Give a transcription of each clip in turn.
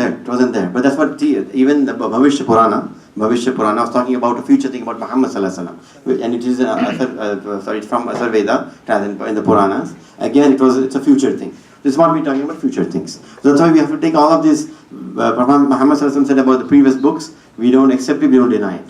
there. It wasn't there. But that's what even the Bhavishya Purana was talking about a future thing about Muhammad sallallahu alaihi wasallam, and it is it's from Asar Veda in the Puranas. Again, it's a future thing. This is what we're talking about, future things. So that's why we have to take all of this. Muhammad sallallahu alaihi wasallam said about the previous books. We don't accept it. We don't deny it.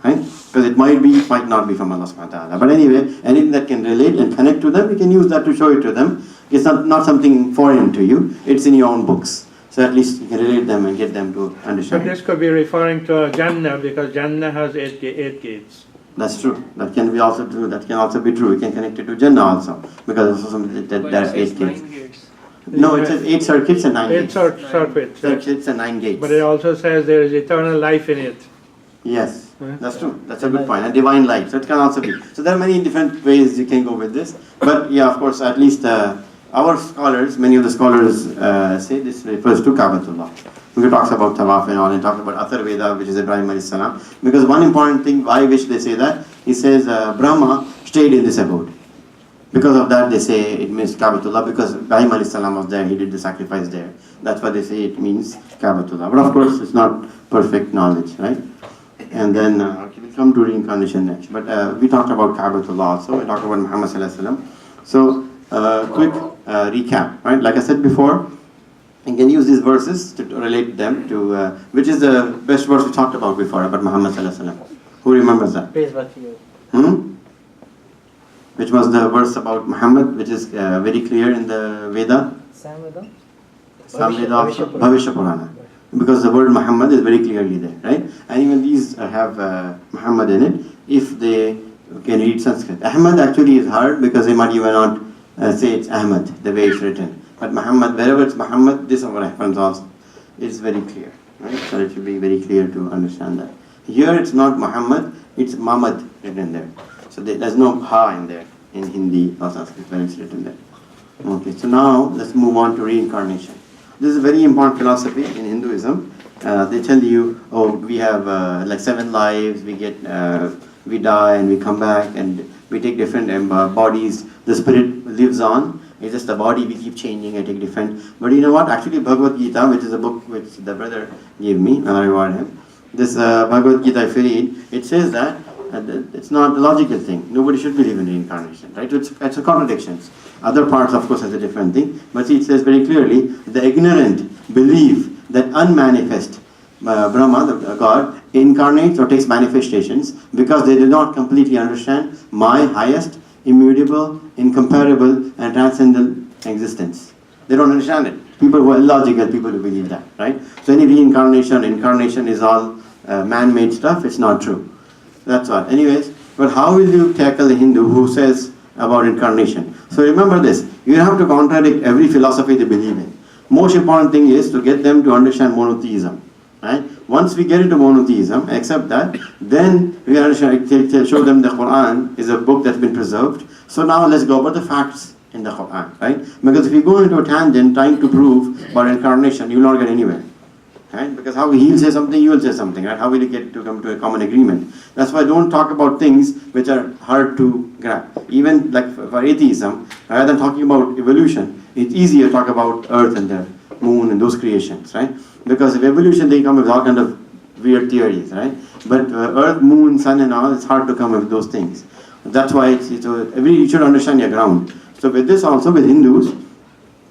Right? Because it might be, might not be from Allah subhanahu wa ta'ala. But anyway, anything that can relate and connect to them, we can use that to show it to them. It's not something foreign to you. It's in your own books. So at least you can relate them and get them to understand. But this could be referring to Jannah, because Jannah has eight gates. That's true. That can be also true. That can also be true. We can connect it to Jannah also, because also something that there are 8 gates. No, it says 8 circuits and 9 gates. 8 circuits. Circuits and 9 gates. But it also says there is eternal life in it. Yes, that's true. That's a good point. And divine light. So it can also be. So there are many different ways you can go with this. But yeah, of course, at least our scholars, many of the scholars say this refers to Kaabatullah. We talks about Tawaf and all, and talk about Athar Veda, which is Ibrahim alayhi salam. Because one important thing why which they say that, he says Brahma stayed in this abode. Because of that they say it means Kaabatullah, because Ibrahim alayhi salam was there, he did the sacrifice there. That's why they say it means Kaabatullah. But of course it's not perfect knowledge, right? And then we'll come to reincarnation next. But we talked about Kaabatullah also, we talked about Muhammad sallallahu alaihi wasallam. So quick recap, right? Like I said before, you can use these verses to relate them to, which is the best verse we talked about before, about Muhammad sallallahu alaihi wasallam. Who remembers that? Which was the verse about Muhammad, which is very clear in the Veda? Samveda of Bhavishya Purana. Because the word Muhammad is very clearly there, right? And even these have Muhammad in it, if they can read Sanskrit. Ahmad actually is hard because they might even not say it's Ahmad, the way it's written. But Muhammad, wherever it's Muhammad, this happens also. It's very clear, right? So it should be very clear to understand that. Here it's not Muhammad, it's Muhammad written there. So there's no ha in there in Hindi or Sanskrit when it's written there. Okay, so now let's move on to reincarnation. This is a very important philosophy in Hinduism. They tell you, oh, we have like 7 lives, we die and we come back and we take different bodies. The spirit lives on. It's just the body we keep changing and take different. But you know what? Actually, Bhagavad Gita, which is a book which the brother gave me, and I reward him. This Bhagavad Gita, if you read, it says that it's not a logical thing. Nobody should believe in reincarnation, right? It's a contradiction. Other parts, of course, has a different thing. But see, it says very clearly, the ignorant believe that unmanifest Brahma, the God, incarnates or takes manifestations because they do not completely understand my highest, immutable, incomparable, and transcendental existence. They don't understand it. People who are illogical, people who believe that, right? So any incarnation is all man-made stuff. It's not true. That's all. Anyways, but how will you tackle a Hindu who says about incarnation? So remember this, you have to contradict every philosophy they believe in. Most important thing is to get them to understand monotheism. Right? Once we get into monotheism, accept that, then we show them the Quran is a book that's been preserved. So now let's go about the facts in the Quran, right? Because if you go into a tangent trying to prove about incarnation, you will not get anywhere. Right? Because how he'll say something, you will say something, right? How will you get to come to a common agreement? That's why don't talk about things which are hard to grab. Even like for atheism, rather than talking about evolution, it's easier to talk about Earth and the moon and those creations, right? Because of evolution, they come with all kind of weird theories, right? But Earth, moon, sun and all, it's hard to come with those things. That's why you should understand your ground. So with this also, with Hindus,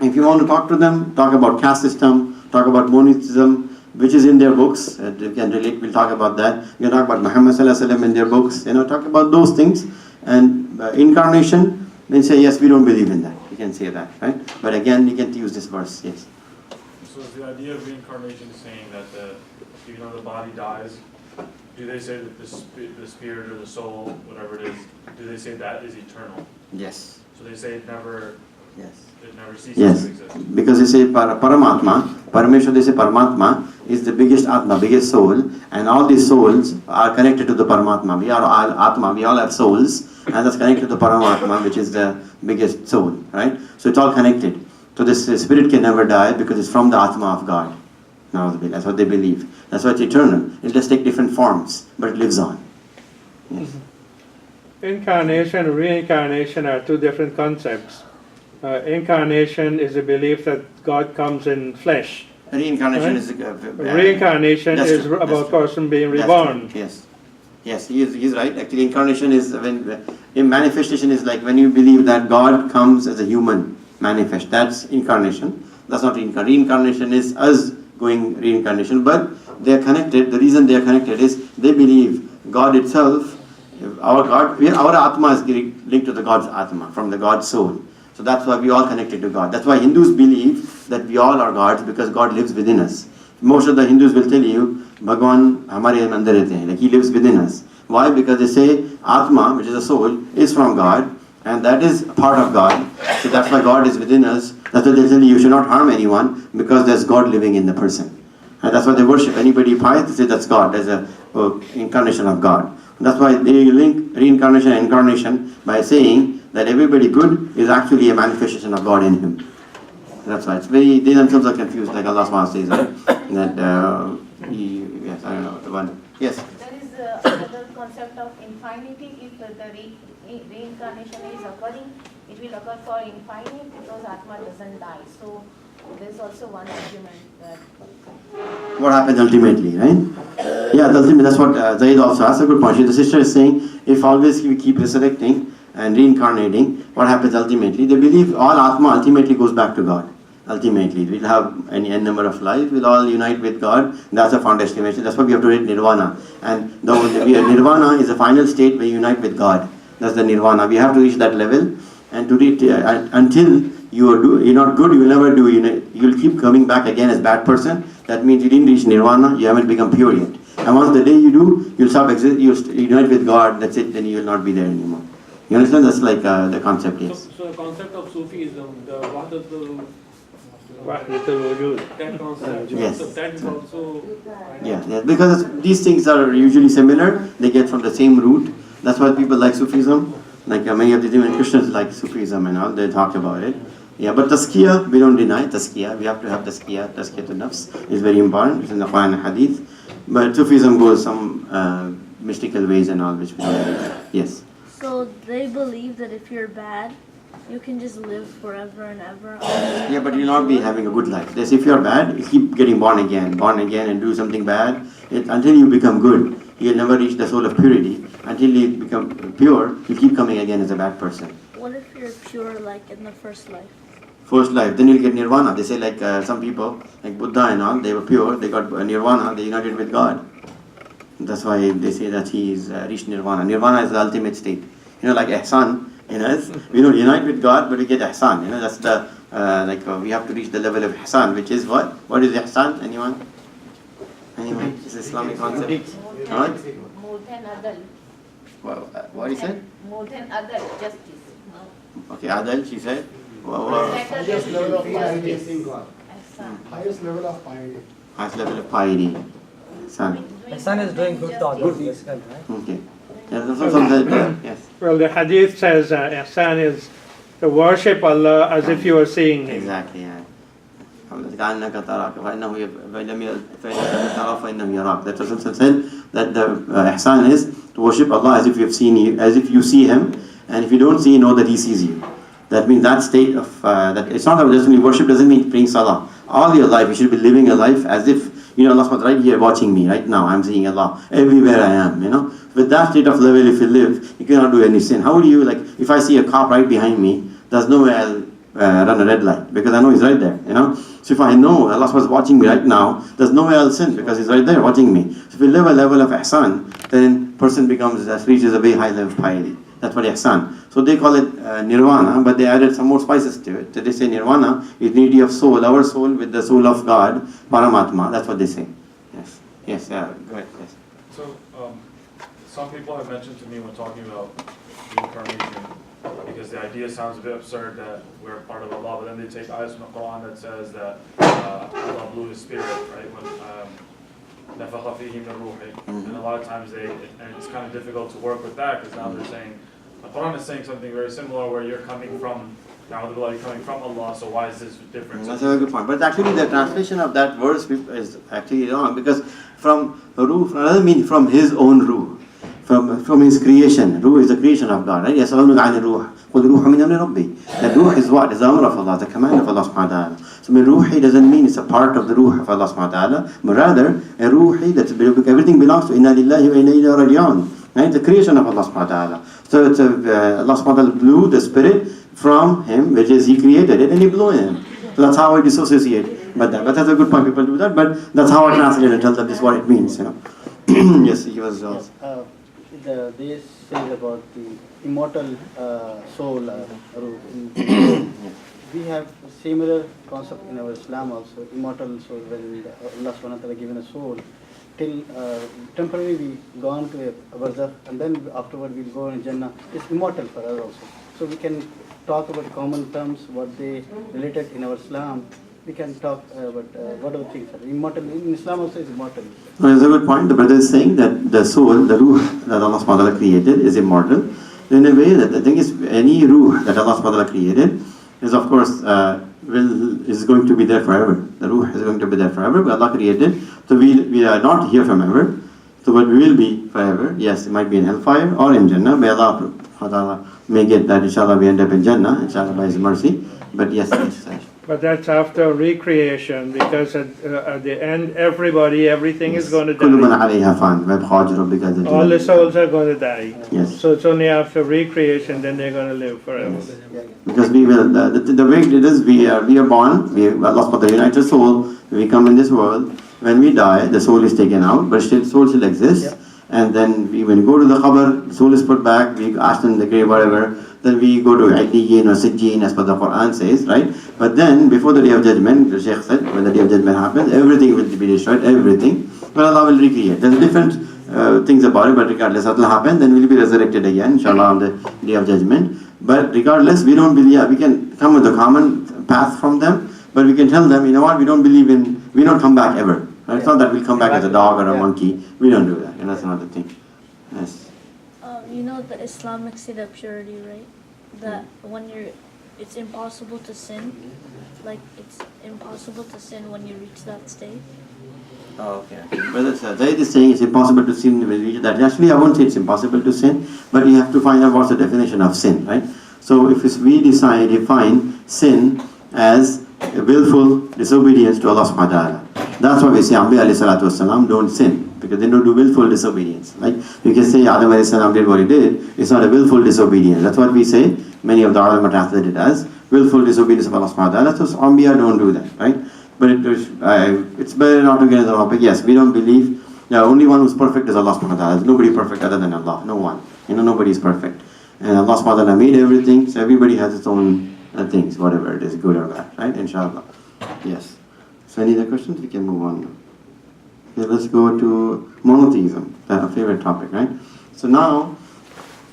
if you want to talk to them, talk about caste system, talk about monotheism, which is in their books. You can relate, we'll talk about that. You can talk about Muhammad sallallahu alaihi wasallam in their books. Talk about those things. And incarnation, then say, yes, we don't believe in that. You can say that, right? But again, you can use this verse, yes. So is the idea of reincarnation saying that even though the body dies, do they say that the spirit or the soul, whatever it is, do they say that is eternal? Yes. So they say it never ceases yes. to exist? Because they say Paramatma, Parameshwar, they say Paramatma is the biggest Atma, biggest soul, and all these souls are connected to the Paramatma. We are all Atma, we all have souls, and that's connected to the Paramatma, which is the biggest soul, right? So it's all connected. So this spirit can never die because it's from the Atma of God. That's what they believe. That's why it's eternal. It just takes different forms, but it lives on. Yes. Incarnation and reincarnation are two different concepts. Incarnation is a belief that God comes in flesh Reincarnation Right? is Reincarnation that's is true, that's about true. person being That's reborn. true. Yes, he's right. Actually, incarnation is when in manifestation is like when you believe that God comes as a human manifest. That's incarnation. That's not reincarnation. Reincarnation is us going reincarnation, but they are connected. The reason they are connected is they believe God itself, our God, our Atma is linked to the God's Atma, from the God's soul. So that's why we all connected to God. That's why Hindus believe that we all are gods because God lives within us. Most of the Hindus will tell you, Bhagwan hamare andar rehte hain, like He lives within us. Why? Because they say Atma, which is a soul, is from God, and that is a part of God. So that's why God is within us. That's why they tell you should not harm anyone because there's God living in the person. And that's why they worship anybody pious, they say that's God, there's a incarnation of God. That's why they link reincarnation and incarnation by saying that everybody good is actually a manifestation of God in him. That's why they themselves are confused, like Allah SWT says, right? That yes, I don't know, the one. Yes. There is another concept of infinity. If the reincarnation is occurring, it will occur for infinite because Atma doesn't die. So there's also one argument that What happens ultimately, right? Yeah, ultimately, that's what Zaid also asked. A good point. The sister is saying, if always we keep resurrecting and reincarnating, what happens ultimately? They believe all Atma ultimately goes back to God. Ultimately, we'll have any n number of lives, we'll all unite with God. That's a foundation estimation. That's why we have to read Nirvana. And Nirvana is the final state where you unite with God. That's the Nirvana. We have to reach that level, and to reach until you're not good, you will never do. You'll keep coming back again as bad person. That means you didn't reach Nirvana. You haven't become pure yet. And once the day you do, you'll stop exist. You'll unite with God. That's it. Then you will not be there anymore. You understand? That's like the concept. Yes. So the concept of Sufism, the Wahdatul that concept, Yes. so that is also Yeah, because these things are usually similar. They get from the same root. That's why people like Sufism. Like many of the even Christians like Sufism and all. They talk about it. Yeah, but Tazkiyah, we don't deny Tazkiyah. We have to have Tazkiyah. Tazkiyah to Nafs is very important. It's in the Quran and Hadith. But Sufism goes some mystical ways and all, which we don't. Yes. So they believe that if you're bad, you can just live forever and ever. Yeah, but you'll not be having a good life. They say if you're bad, you keep getting born again and do something bad. Until you become good, you'll never reach the soul of purity. Until you become pure, you keep coming again as a bad person. What if you're pure, like in the first life? First life, then you'll get nirvana. They say like some people, like Buddha and all, they were pure, they got nirvana, they united with God. That's why they say that he's reached nirvana. Nirvana is the ultimate state. Like ihsan in us, we don't unite with God, but we get ihsan. That's the, we have to reach the level of ihsan, which is what? What is ihsan? Anyone? It's Islamic concept. more than adult. What he said? More than adult justice. Okay, Adal, she said. Highest level of piety in God. Ihsan. Highest level of piety. Highest level of piety. Ihsan. My son is doing good thought, good deeds, right? Okay. Yes. Well, the hadith says ihsan is to worship Allah as if you are seeing Him. Exactly, yeah. كأنك تراك فإنه يراك. That Rasul said that the ihsan is to worship Allah as if you have seen Him, as if you see Him, and if you don't see, know that He sees you. That means that state of that it's not just only worship doesn't mean praying salah. All your life you should be living a life as if Allah is right here watching me right now. I'm seeing Allah everywhere I am. With that state of level, if you live, you cannot do any sin. How do you if I see a cop right behind me, there's no way I'll run a red light because I know he's right there. So if I know Allah was watching me right now, there's no way I'll sin because he's right there watching me. So if you live a level of ihsan, then person reaches a very high level of piety. That's what ihsan. So they call it nirvana, but they added some more spices to it. So they say nirvana is unity of soul, our soul with the soul of God, Paramatma. That's what they say. Yes. Go ahead. Yes. So, some people have mentioned to me when talking about reincarnation, because the idea sounds a bit absurd that we're part of Allah, but then they take ayahs from the Quran that says that Allah blew His spirit, right? When نَفَخَ فِيهِ مِنْ رُوحِهِ. And a lot of times it's kind of difficult to work with that because now they're saying, the Quran is saying something very similar where you're coming from Allah, so why is this different? That's a very good point. But actually the translation of that verse is actually wrong because from ruh, another meaning from his own ruh. from his creation. Ruh is the creation of God, right? يَسْأَلُونَكَ عَنِ الرُّوحِ قُلْ رُوحٌ مِنْ أَمْرِ رَبِّي. That ruh is what? It's the amr of Allah, the command of Allah subhanahu wa ta'ala. So ruhi doesn't mean it's a part of the ruh of Allah subhanahu wa ta'ala, but rather a ruhi, that's everything belongs to inna lillahi wa inna ilayhi raji'un. Right? The creation of Allah subhanahu wa ta'ala. So it's Allah subhanahu wa ta'ala blew the spirit from him, which is he created it and he blew him. So that's how I dissociate. But that's a good point, people do that, but that's how I translate and tell them this is what it means, you know. Yes, he was They say about the immortal soul. We have similar concept in our Islam also, immortal soul, when Allah subhanahu wa ta'ala given a soul. Till temporarily we gone to a barzakh and then afterward we'll go in Jannah. It's immortal for us also. So we can talk about common terms, what they related in our Islam. We can talk about what other things are immortal. In Islam also is immortal. Well, that's a good point. The brother is saying that the soul, the ruh that Allah subhanahu wa ta'ala created is immortal. In a way, that the thing is, any ruh that Allah subhanahu wa ta'ala created is, of course, is going to be there forever. The ruh is going to be there forever, but Allah created. So we are not here forever. So but we will be forever. Yes, it might be in hellfire or in Jannah. May Allah subhanahu wa ta'ala make it that inshallah we end up in Jannah, inshallah by His mercy. But yes, but that's after recreation, because at the end, everything is going to die. All the souls are going to die. Yes. So it's only after recreation, then they're going to live forever. Yes. Because we will, the way it is, we are born, Allah subhanahu wa ta'ala unites the soul, we come in this world. When we die, the soul is taken out, but still soul still exists. Yeah. And then when we go to the qabr, the soul is put back, we ask in the grave, whatever. Then we go to Illiyin or Sijjin, as per the Quran says, right? But then, before the Day of Judgment, the Shaykh said, when the Day of Judgment happens, everything will be destroyed, everything. But Allah will recreate. There's different things about it, but regardless, what will happen, then we'll be resurrected again, inshallah, on the Day of Judgment. But regardless, we don't believe, we can come with a common path from them, but we can tell them, you know what, we don't come back ever. Right? It's not that we'll come back as a dog or a monkey. We don't do that. And that's another thing. Yes. You know the Islamic state of purity, right? That when it's impossible to sin. Like it's impossible to sin when you reach that state. Oh, okay. Brother Zaid is saying it's impossible to sin when you reach that. Actually, I won't say it's impossible to sin, but you have to find out what's the definition of sin, right? So if we define sin as a willful disobedience to Allah subhanahu wa ta'ala. That's why we say Ambi alayhi salatu wasalam don't sin, because they don't do willful disobedience. Like you can say Adam alayhi salam did what he did, it's not a willful disobedience. That's what we say, many of the ulama translate it as willful disobedience of Allah subhanahu wa ta'ala. So Ambiya don't do that, right? But it's better not to get into the topic. Yes, we don't believe the only one who's perfect is Allah subhanahu wa ta'ala. There's nobody perfect other than Allah, no one. Nobody is perfect. And Allah subhanahu wa ta'ala made everything, so everybody has its own things, whatever it is, good or bad, right? Inshallah. Yes. So any other questions? We can move on now. Okay, let's go to monotheism, our favorite topic, right? So now,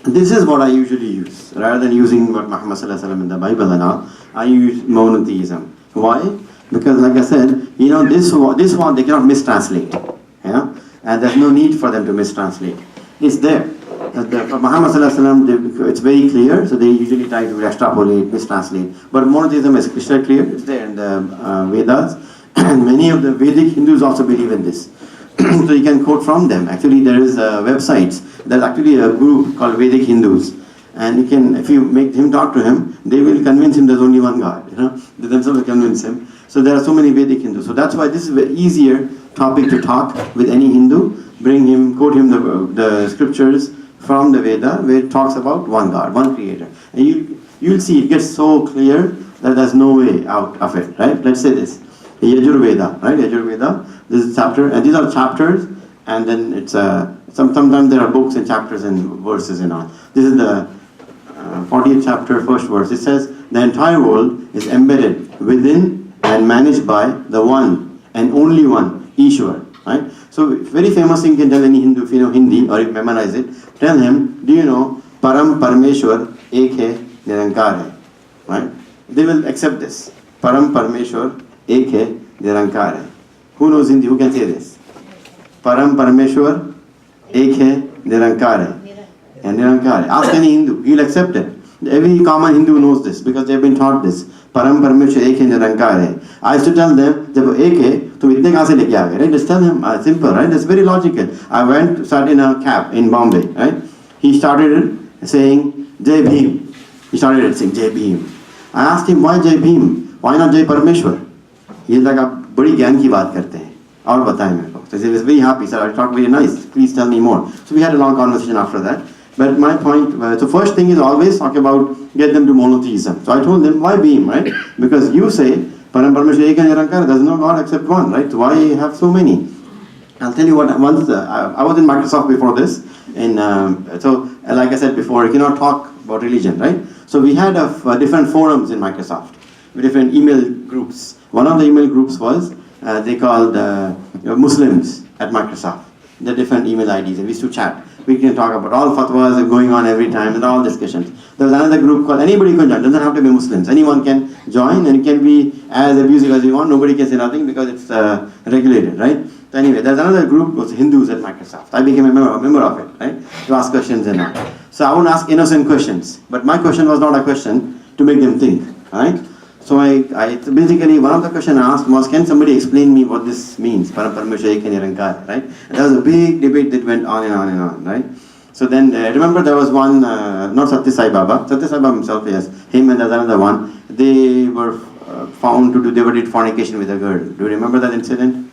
this is what I usually use. Rather than using what Muhammad sallallahu alaihi wasallam in the Bible and all, I use monotheism. Why? Because like I said, this one they cannot mistranslate. And there's no need for them to mistranslate. It's there. For Muhammad sallallahu alaihi wasallam, it's very clear, so they usually try to extrapolate, mistranslate. But monotheism is crystal clear. It's there in the Vedas. And many of the Vedic Hindus also believe in this. So you can quote from them. Actually, there is websites. There's actually a group called Vedic Hindus. And you can, if you make him talk to him, they will convince him there's only one God. They themselves will convince him. So there are so many Vedic Hindus. So that's why this is an easier topic to talk with any Hindu. Quote him the scriptures from the Veda where it talks about one God, one creator. And you'll see it gets so clear that there's no way out of it, right? Let's say this. Yajurveda, right? Yajurveda. This is chapter, and these are chapters, and then it's sometimes there are books and chapters and verses and all. This is the 40th chapter, first verse. It says, the entire world is embedded within and managed by the one and only one, Ishwar, right? So very famous thing you can tell any Hindu, if you know Hindi or if you memorize it, tell him, do you know Param Parmeshwar Ek Hai Nirankar Hai, right? They will accept this. Param Parmeshwar Ek Hai Nirankar Hai. Who knows Hindi? Who can say this? Param Parmeshwar Ek Hai Nirankar Hai. And Nirankar Hai. Ask any Hindu, he'll accept it. Every common Hindu knows this because they've been taught this परम परमेश्वर एक है निरंकार है. I used to tell them, जब वो एक है, तुम इतने कहाँ से लेके आ गए? Right? Just tell him, simple, right? It's very logical. I went to start in a cab in Bombay, right? He started saying Jai Bhim. He started saying Jai Bhim. I asked him, why Jai Bhim? Why not Jai Parameshwar? He was like, आप बड़ी ज्ञान की बात करते हैं. और बताएं मेरे को. So he was very happy. He said, I talked very nice. Please tell me more. So we had a long conversation after that. But my point, so first thing is always talk about, get them to monotheism. So I told them, why beam, right? Because you say, Param Parameshwar Eka Nirankar, there's no God except one, right? So why have so many? I'll tell you what, once, I was in Microsoft before this, and like I said before, you cannot talk about religion, right? So we had different forums in Microsoft, with different email groups. One of the email groups was, they called Muslims at Microsoft. The different email IDs, and we used to chat. We can talk about all fatwas are going on every time and all discussions. There was another group called, anybody can join, doesn't have to be Muslims. Anyone can join and it can be as abusive as you want. Nobody can say nothing because it's regulated, right? So anyway, there's another group was Hindus at Microsoft. I became a member of it, right? To ask questions and all. So I would ask innocent questions, but my question was not a question to make them think, right? So I basically, one of the questions I asked was, can somebody explain me what this means? Param Parameshwar Eka Nirankar, right? And there was a big debate that went on and on and on, right? So then, remember there was one, not Satya Sai Baba himself, yes, him and there's another one, they were found to do, they did fornication with a girl. Do you remember that incident?